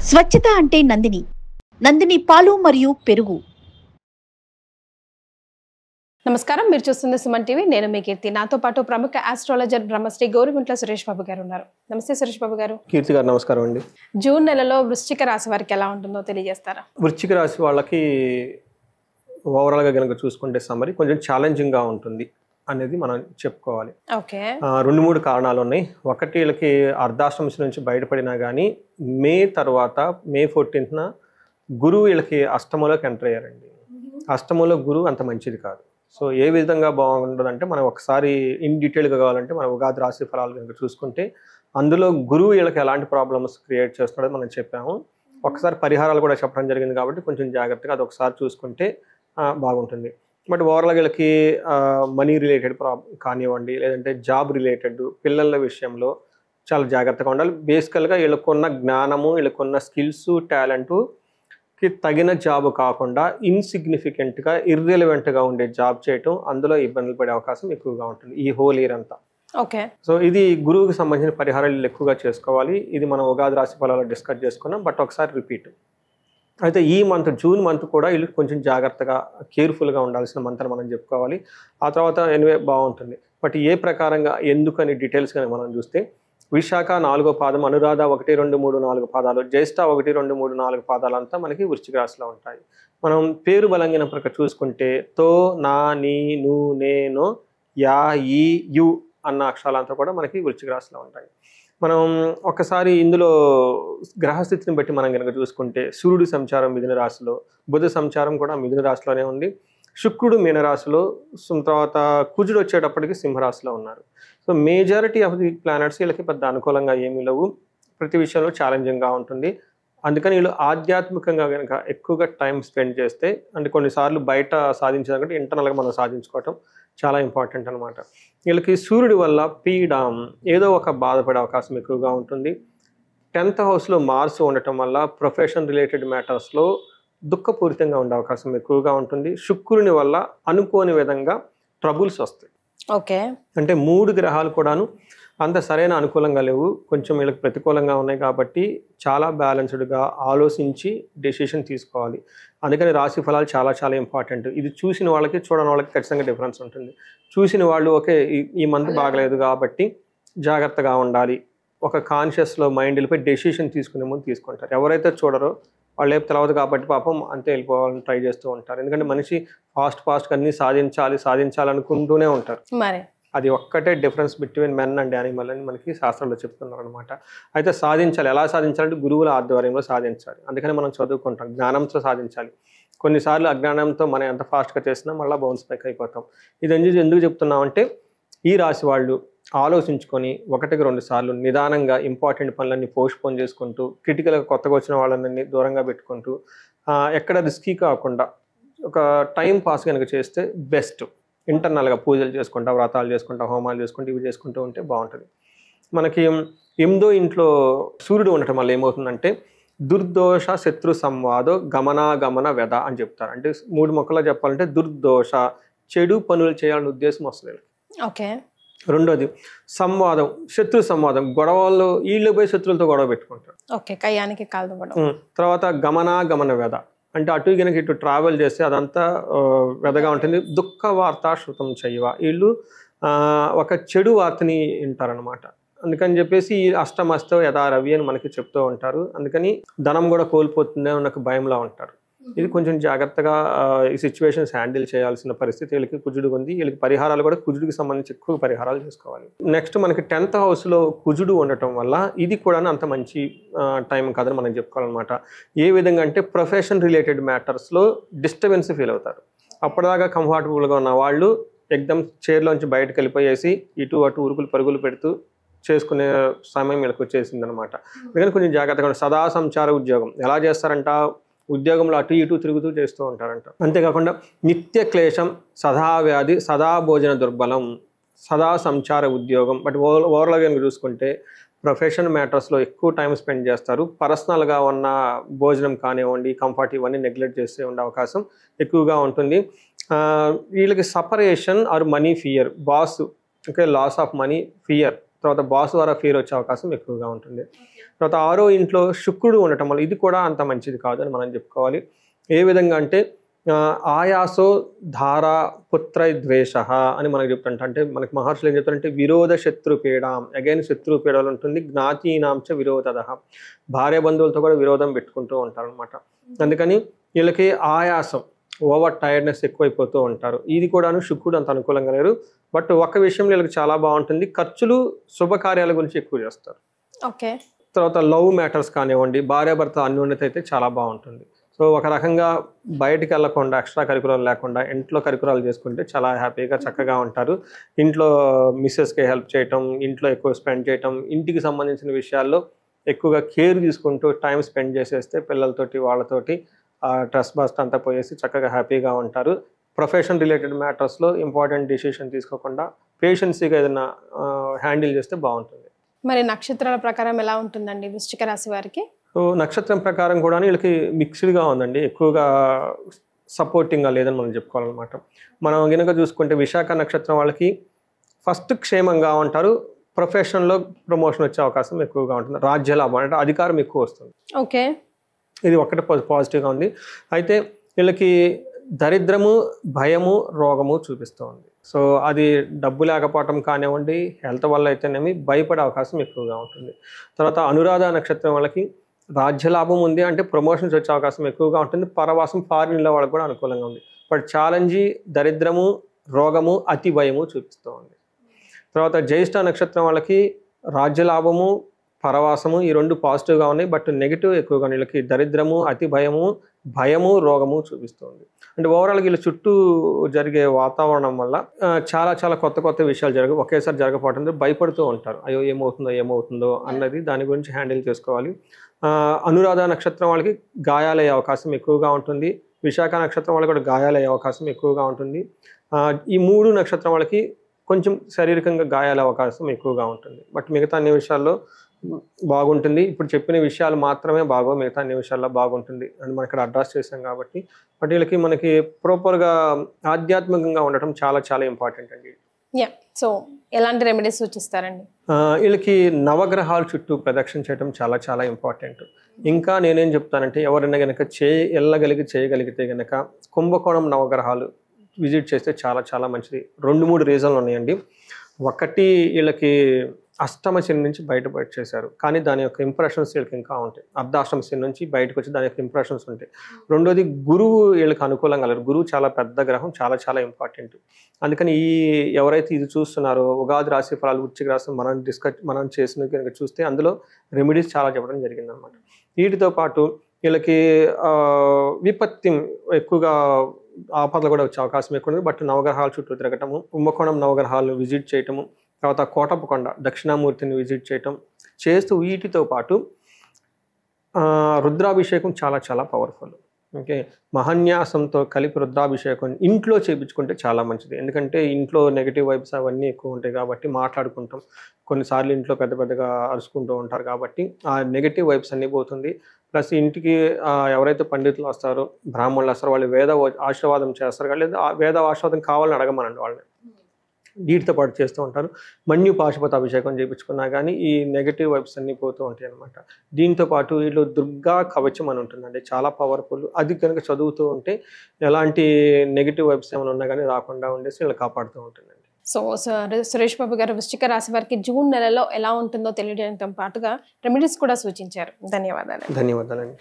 స్వచ్ఛత అంటే నందిని. నందిని పాలు మరియు పెరుగు. నమస్కారం, మీరు చూస్తుంది సుమన్ టీవీ. నేను మీ కీర్తి. నాతో పాటు ప్రముఖ ఆస్ట్రాలజర్ బ్రహ్మశ్రీ గౌరిగుంట్ల సురేష్ బాబు గారు ఉన్నారు. నమస్తే సురేష్ బాబు గారు. కీర్తి గారు నమస్కారం అండి. జూన్ నెలలో వృశ్చిక రాశి వారికి ఎలా ఉంటుందో తెలియజేస్తారా? వృశ్చిక రాశి వాళ్ళకి ఓవరాల్గా కనుక చూసుకుంటే సమ్మరి కొంచెం ఛాలెంజింగ్గా ఉంటుంది అనేది మనం చెప్పుకోవాలి. ఓకే, 2-3 కారణాలు ఉన్నాయి. ఒకటి, వీళ్ళకి అర్ధాష్టమ నుంచి బయటపడినా కానీ మే 14న గురువు వీళ్ళకి అష్టమంలోకి ఎంటర్ అయ్యారండి. అష్టమంలో గురువు అంత మంచిది కాదు. సో ఏ విధంగా బాగుంటుందంటే, మనం ఒకసారి ఇన్ డీటెయిల్గా కావాలంటే మనం ఉగాది రాశి ఫలాలు కనుక చూసుకుంటే అందులో గురువు వీళ్ళకి ఎలాంటి ప్రాబ్లమ్స్ క్రియేట్ చేస్తున్నాడో మనం చెప్పాము. ఒకసారి పరిహారాలు కూడా చెప్పడం జరిగింది కాబట్టి కొంచెం జాగ్రత్తగా అది ఒకసారి చూసుకుంటే బాగుంటుంది. బట్ ఓవరాల్గా వీళ్ళకి మనీ రిలేటెడ్ కానివ్వండి, లేదంటే జాబ్ రిలేటెడ్, పిల్లల విషయంలో చాలా జాగ్రత్తగా ఉండాలి. బేసికల్గా వీళ్ళకున్న జ్ఞానము, వీళ్ళకున్న స్కిల్స్, టాలెంట్కి తగిన జాబ్ కాకుండా ఇన్సిగ్నిఫికెంట్గా, ఇర్రెలవెంట్గా ఉండే జాబ్ చేయటం, అందులో ఇబ్బందులు పడే అవకాశం ఎక్కువగా ఉంటుంది ఈ హోల్ ఇయర్ అంతా. ఓకే, సో ఇది గురువుకి సంబంధించిన పరిహారాలు ఎక్కువగా చేసుకోవాలి. ఇది మనం ఉగాది రాశి ఫలాలు డిస్కస్ చేసుకున్నాం. బట్ ఒకసారి రిపీట్. అయితే ఈ మంత్, జూన్ మంత్ కూడా వీళ్ళు కొంచెం జాగ్రత్తగా, కేర్ఫుల్గా ఉండాల్సిన మంత్ అని మనం చెప్పుకోవాలి. ఆ తర్వాత ఎనివే బాగుంటుంది. బట్ ఏ ప్రకారంగా, ఎందుకని డీటెయిల్స్ కానీ మనం చూస్తే, విశాఖ 4వ పాదం, అనురాధ 1, 2, 3, 4 పాదాలు, జ్యేష్ఠ 1, 2, 3, 4 పాదాలంతా మనకి వృశ్చిక రాశిలో ఉంటాయి. మనం పేరు బలంగిన ప్రకారం చూసుకుంటే తో, నా, నీ, ను, నే, నో, యా, ఈ, యు అన్న అక్షరాలంతా కూడా మనకి వృశ్చిక రాశిలో ఉంటాయి. మనం ఒకసారి ఇందులో గ్రహస్థితిని బట్టి మనం కనుక చూసుకుంటే, సూర్యుడి సంచారం మిథున రాశిలో, బుధ సంచారం కూడా మిథున రాశిలోనే ఉంది, శుక్రుడు మీనరాశిలో, తర్వాత కుజుడు వచ్చేటప్పటికి సింహరాశిలో ఉన్నారు. So majority of the planets వీళ్ళకి పెద్ద అనుకూలంగా ఏమీ లేవు. ప్రతి విషయంలో ఛాలెంజింగ్గా ఉంటుంది. అందుకని వీళ్ళు ఆధ్యాత్మికంగా కనుక ఎక్కువగా టైం స్పెండ్ చేస్తే, అంటే కొన్నిసార్లు బయట సాధించేదాకంటే ఇంటర్నల్గా మనం సాధించుకోవటం చాలా ఇంపార్టెంట్ అనమాట. వీళ్ళకి సూర్యుడి వల్ల పీడ, ఏదో ఒక బాధపడే అవకాశం ఎక్కువగా ఉంటుంది. 10th హౌస్లో మార్స్ ఉండటం వల్ల ప్రొఫెషన్ రిలేటెడ్ మ్యాటర్స్లో దుఃఖపూరితంగా ఉండే అవకాశం ఎక్కువగా ఉంటుంది. శుక్రుని వల్ల అనుకోని విధంగా ట్రబుల్స్ వస్తాయి. ఓకే, అంటే 3 గ్రహాలు కూడాను అంత సరైన అనుకూలంగా లేవు, కొంచెం వీళ్ళకి ప్రతికూలంగా ఉన్నాయి. కాబట్టి చాలా బ్యాలెన్స్డ్గా ఆలోచించి డెసిషన్ తీసుకోవాలి. అందుకని రాశి ఫలాలు చాలా చాలా ఇంపార్టెంట్. ఇది చూసిన వాళ్ళకి, చూడని వాళ్ళకి ఖచ్చితంగా డిఫరెన్స్ ఉంటుంది. చూసిన వాళ్ళు ఓకే ఈ మంత్ బాగలేదు కాబట్టి జాగ్రత్తగా ఉండాలి, ఒక కాన్షియస్లో మైండ్ వెళ్ళిపోయి డెసిషన్ తీసుకునే ముందు తీసుకుంటారు. ఎవరైతే చూడరో వాళ్ళు ఏం తెలవదు కాబట్టి పాపం అంతే వెళ్ళిపోవాలని ట్రై చేస్తూ ఉంటారు. ఎందుకంటే మనిషి ఫాస్ట్గా అన్నీ సాధించాలనుకుంటూనే ఉంటారు. మరి అది ఒక్కటే difference between men and animal అని మనకి శాస్త్రంలో చెప్తున్నారు అనమాట. అయితే సాధించాలి. ఎలా సాధించాలంటే గురువుల ఆధ్వర్యంలో సాధించాలి. అందుకని మనం చదువుకుంటాం, జ్ఞానంతో సాధించాలి. కొన్నిసార్లు అజ్ఞానంతో మనం ఎంత ఫాస్ట్గా చేసినా మళ్ళీ బౌన్స్ బ్యాక్ అయిపోతాం. ఇది ఎందుకు చెప్తున్నామంటే, ఈ రాశి వాళ్ళు ఆలోచించుకొని 1-2 సార్లు నిదానంగా ఇంపార్టెంట్ పనులన్నీ పోస్ట్పోన్ చేసుకుంటూ, క్రిటికల్గా కొత్తగా వచ్చిన వాళ్ళని దూరంగా పెట్టుకుంటూ, ఎక్కడ రిస్కీ కాకుండా ఒక టైం పాస్ కనుక చేస్తే బెస్ట్. ఇంటర్నల్గా పూజలు చేసుకుంటా, వ్రతాలు చేసుకుంటా, హోమాలు చేసుకుంటూ, ఇవి చేసుకుంటూ ఉంటే బాగుంటుంది. మనకి 8వ ఇంట్లో సూర్యుడు ఉండటం వల్ల ఏమవుతుందంటే, దుర్దోష శత్రు సంవాదో గమనాగమన వ్యధ అని చెప్తారు. అంటే 3 మొక్కలో చెప్పాలంటే, దుర్దోష, చెడు పనులు చేయాలనే ఉద్దేశం వస్తుంది. ఓకే, రెండోది సంవాదం, శత్రు సంవాదం, గొడవల్లో వీళ్ళు పోయి శత్రువులతో గొడవ పెట్టుకుంటారు. ఓకే, కయ్యానికి కాలు. తర్వాత గమనాగమన వ్యధ, అంటే అటు కనుక ఇటు ట్రావెల్ చేస్తే అదంతా వ్యధగా ఉంటుంది. దుఃఖ వార్త శృతం చేయవ, వీళ్ళు ఒక చెడు వార్తని వింటారనమాట. అందుకని చెప్పేసి అష్టమస్తో యథా రవి అని మనకి చెప్తూ ఉంటారు. అందుకని ధనం కూడా కోల్పోతుందే నాకు భయంలో ఉంటారు. ఇది కొంచెం జాగ్రత్తగా ఈ సిచ్యువేషన్స్ హ్యాండిల్ చేయాల్సిన పరిస్థితి వీళ్ళకి కుజుడు ఉంది. వీళ్ళకి పరిహారాలు కూడా కుజుడికి సంబంధించి ఎక్కువ పరిహారాలు చేసుకోవాలి. నెక్స్ట్ మనకి 10th హౌస్లో కుజుడు ఉండటం వల్ల ఇది కూడా అంత మంచి టైం కాదని మనం చెప్పుకోవాలన్నమాట. ఏ విధంగా అంటే, ప్రొఫెషన్ రిలేటెడ్ మ్యాటర్స్లో డిస్టర్బెన్స్ ఫీల్ అవుతారు. అప్పటిదాకా కంఫర్టబుల్గా ఉన్న వాళ్ళు ఎగ్దమ్ చైర్లోంచి బయటకు వెళ్ళిపోయేసి ఇటు అటు ఉరుకులు పరుగులు పెడుతూ చేసుకునే సమయం వీళ్ళకి వచ్చేసింది అనమాట. అందుకని కొంచెం జాగ్రత్తగా సదా సంచార ఉద్యోగం ఎలా చేస్తారంట, ఉద్యోగంలో అటు ఇటు తిరుగుతూ చేస్తూ ఉంటారంట. అంతేకాకుండా నిత్య క్లేశం, సదా వ్యాధి, సదా భోజన దుర్బలం, సదా సంచార ఉద్యోగం. బట్ ఓవరాల్గా కనుక చూసుకుంటే ప్రొఫెషన్ మ్యాటర్స్లో ఎక్కువ టైం స్పెండ్ చేస్తారు. పర్సనల్గా ఉన్న భోజనం కానివ్వండి, కంఫర్ట్, ఇవన్నీ నెగ్లెక్ట్ చేస్తే ఉండే అవకాశం ఎక్కువగా ఉంటుంది. వీళ్ళకి separation or money fear, boss okay, loss of money, fear, తర్వాత బాస్ ద్వారా ఫీర్ వచ్చే అవకాశం ఎక్కువగా ఉంటుంది. తర్వాత 6వ ఇంట్లో శుక్రుడు ఉండటం వల్ల ఇది కూడా అంత మంచిది కాదు అని మనం చెప్పుకోవాలి. ఏ విధంగా అంటే ఆయాసో ధార పుత్ర ద్వేష అని మనకు చెప్తుంట. అంటే మనకి మహర్షులు ఏం చెప్తారంటే విరోధ శత్రుపీడాం, అగైన్ శత్రుపీడలు ఉంటుంది. జ్ఞాతీనాంచ విరోధద, భార్య బంధువులతో కూడా విరోధం పెట్టుకుంటూ ఉంటారు అనమాట. అందుకని వీళ్ళకి ఆయాసం, ఓవర్ టైర్డ్నెస్ ఎక్కువైపోతూ ఉంటారు. ఇది కూడాను శుక్రుడు అంత అనుకూలంగా లేరు. బట్ ఒక విషయంలో వీళ్ళకి చాలా బాగుంటుంది, ఖర్చులు శుభకార్యాల గురించి ఎక్కువ చేస్తారు. ఓకే. తర్వాత లవ్ మ్యాటర్స్ కానివ్వండి, భార్యాభర్త అన్యోన్యత అయితే చాలా బాగుంటుంది. సో ఒక రకంగా బయటికి వెళ్ళకుండా, ఎక్స్ట్రా కరికులర్ లేకుండా ఇంట్లో కరికులాలు చేసుకుంటే చాలా హ్యాపీగా చక్కగా ఉంటారు. ఇంట్లో మిస్సెస్కి హెల్ప్ చేయటం, ఇంట్లో ఎక్కువ స్పెండ్ చేయటం, ఇంటికి సంబంధించిన విషయాల్లో ఎక్కువగా కేర్ తీసుకుంటూ టైం స్పెండ్ చేసేస్తే పిల్లలతోటి వాళ్ళతోటి స్ట్రెస్ బస్ట్ అంతా పోయేసి చక్కగా హ్యాపీగా ఉంటారు. ప్రొఫెషన్ రిలేటెడ్ మ్యాటర్స్లో ఇంపార్టెంట్ డిసిషన్ తీసుకోకుండా పేషెన్సీగా ఏదైనా హ్యాండిల్ చేస్తే బాగుంటుంది. మరి నక్షత్రాల ప్రకారం ఎలా ఉంటుందండి వృశ్చిక రాశి వారికి? సో నక్షత్రం ప్రకారం కూడా వీళ్ళకి మిక్స్డ్గా ఉందండి, ఎక్కువగా సపోర్టింగ్గా లేదని మనం చెప్పుకోవాలన్నమాట. మనం కనుక చూసుకుంటే విశాఖ నక్షత్రం వాళ్ళకి ఫస్ట్ క్షేమంగా ఉంటారు, ప్రొఫెషన్లో ప్రమోషన్ వచ్చే అవకాశం ఎక్కువగా ఉంటుంది, రాజ్య లాభం అంటే అధికారం ఎక్కువ వస్తుంది. ఓకే. ఇది ఒక్కటే పాజిటివ్గా ఉంది. అయితే వీళ్ళకి దరిద్రము, భయము, రోగము చూపిస్తూ ఉంది. సో అది డబ్బు లేకపోవటం కానివ్వండి, హెల్త్ వల్ల అయితేనేమి భయపడే అవకాశం ఎక్కువగా ఉంటుంది. తర్వాత అనురాధ నక్షత్రం వాళ్ళకి రాజ్యలాభం ఉంది, అంటే ప్రమోషన్స్ వచ్చే అవకాశం ఎక్కువగా ఉంటుంది. పరవాసం ఫారిన్లో వాళ్ళకి కూడా అనుకూలంగా ఉంది. బట్ ఛాలెంజీ, దరిద్రము, రోగము, అతి భయము చూపిస్తూ ఉంది. తర్వాత జ్యేష్ఠ నక్షత్రం వాళ్ళకి రాజ్యలాభము, పరవాసము ఈ రెండు పాజిటివ్గా ఉన్నాయి. బట్ నెగిటివ్ ఎక్కువగా వీళ్ళకి దరిద్రము, అతి భయము, భయము, రోగము చూపిస్తుంది. అంటే ఓవరాల్గా వీళ్ళ చుట్టూ జరిగే వాతావరణం వల్ల చాలా చాలా కొత్త కొత్త విషయాలు ఒకేసారి జరగకపోవడంతో భయపడుతూ ఉంటారు. అయ్యో ఏమవుతుందో అన్నది దాని గురించి హ్యాండిల్ చేసుకోవాలి. అనురాధ నక్షత్రం వాళ్ళకి గాయాలయ్యే అవకాశం ఎక్కువగా ఉంటుంది. విశాఖ నక్షత్రం వాళ్ళకి కూడా గాయాలయ్యే అవకాశం ఎక్కువగా ఉంటుంది. ఈ 3 నక్షత్రం వాళ్ళకి కొంచెం శారీరకంగా గాయాల అవకాశం ఎక్కువగా ఉంటుంది. బట్ మిగతా అన్ని విషయాల్లో బాగుంటుంది. ఇప్పుడు చెప్పిన విషయాలు మాత్రమే మిగతా అన్ని విషయాల్లో బాగుంటుంది అని మనం ఇక్కడ అడ్రస్ చేసాం కాబట్టి. బట్ వీళ్ళకి మనకి ప్రాపర్గా ఆధ్యాత్మికంగా ఉండటం చాలా చాలా ఇంపార్టెంట్ అండి. సో ఎలాంటి రెమెడీస్ సూచిస్తారండి? వీళ్ళకి నవగ్రహాల చుట్టూ ప్రదక్షిణ చేయడం చాలా చాలా ఇంపార్టెంట్. ఇంకా నేనేం చెప్తానంటే ఎవరైనా కనుక చేయగలిగితే కనుక కుంభకోణం నవగ్రహాలు విజిట్ చేస్తే చాలా చాలా మంచిది. 2-3 రీజన్లు ఉన్నాయండి. ఒకటి, వీళ్ళకి అష్టమ శని నుంచి బయట చేశారు, కానీ దాని యొక్క ఇంప్రెషన్స్ వీళ్ళకి ఇంకా ఉంటాయి. అర్ధాష్టమ శని నుంచి బయటకు వచ్చి దాని యొక్క ఇంప్రెషన్స్ ఉంటాయి. రెండోది, గురువు వీళ్ళకి అనుకూలంగా లేరు. గురువు చాలా పెద్ద గ్రహం, చాలా చాలా ఇంపార్టెంట్. అందుకని ఎవరైతే ఇది చూస్తున్నారో ఉగాది రాశి ఫలాలు, వృశ్చిక రాశి మనం చేసిన కనుక చూస్తే అందులో రెమెడీస్ చాలా చెప్పడం జరిగింది అనమాట. వీటితో పాటు వీళ్ళకి విపత్తి ఎక్కువగా, ఆపదలు కూడా వచ్చే అవకాశం ఎక్కువ ఉంది. బట్ నవగ్రహాల చుట్టూ తిరగటము, కుంభకోణం నవగ్రహాలను విజిట్ చేయటము, తర్వాత కోటప్పకొండ దక్షిణామూర్తిని విజిట్ చేయటం చేస్తూ వీటితో పాటు రుద్రాభిషేకం చాలా చాలా పవర్ఫుల్. ఓకే, మహాన్యాసంతో కలిపి రుద్రాభిషేకం ఇంట్లో చేయించుకుంటే చాలా మంచిది. ఎందుకంటే ఇంట్లో నెగిటివ్ వైబ్స్ అవన్నీ ఎక్కువ ఉంటాయి కాబట్టి, మాట్లాడుకుంటాం కొన్నిసార్లు ఇంట్లో పెద్దగా అరుచుకుంటూ ఉంటారు కాబట్టి ఆ నెగిటివ్ వైబ్స్ అన్నీ పోతుంది. ప్లస్ ఇంటికి ఎవరైతే పండితులు వస్తారో, బ్రాహ్మణులు వస్తారో, వాళ్ళు వేద ఆశీర్వాదం చేస్తారు, లేదా వేద ఆశీర్వాదం కావాలని అడగమనండి వాళ్ళని. వీటితో పాటు చేస్తూ ఉంటారు. మన్యు పాశుపత అభిషేకం చేయించుకున్నా కానీ ఈ నెగిటివ్ వైబ్స్ అన్నీ పోతూ ఉంటాయి అనమాట. దీంతో పాటు వీళ్ళు దుర్గా కవచం అని ఉంటుందండి, చాలా పవర్ఫుల్. అది కనుక చదువుతూ ఉంటే ఎలాంటి నెగిటివ్ వైబ్స్ ఏమైనా ఉన్నా కానీ రాకుండా ఉండేసి వీళ్ళు కాపాడుతూ ఉంటుందండి. సో సురేష్ బాబు గారు వృశ్చిక రాశి వారికి జూన్ నెలలో ఎలా ఉంటుందో తెలియడంతో పాటుగా రెమెడీస్ కూడా సూచించారు. ధన్యవాదాలు. ధన్యవాదాలండి.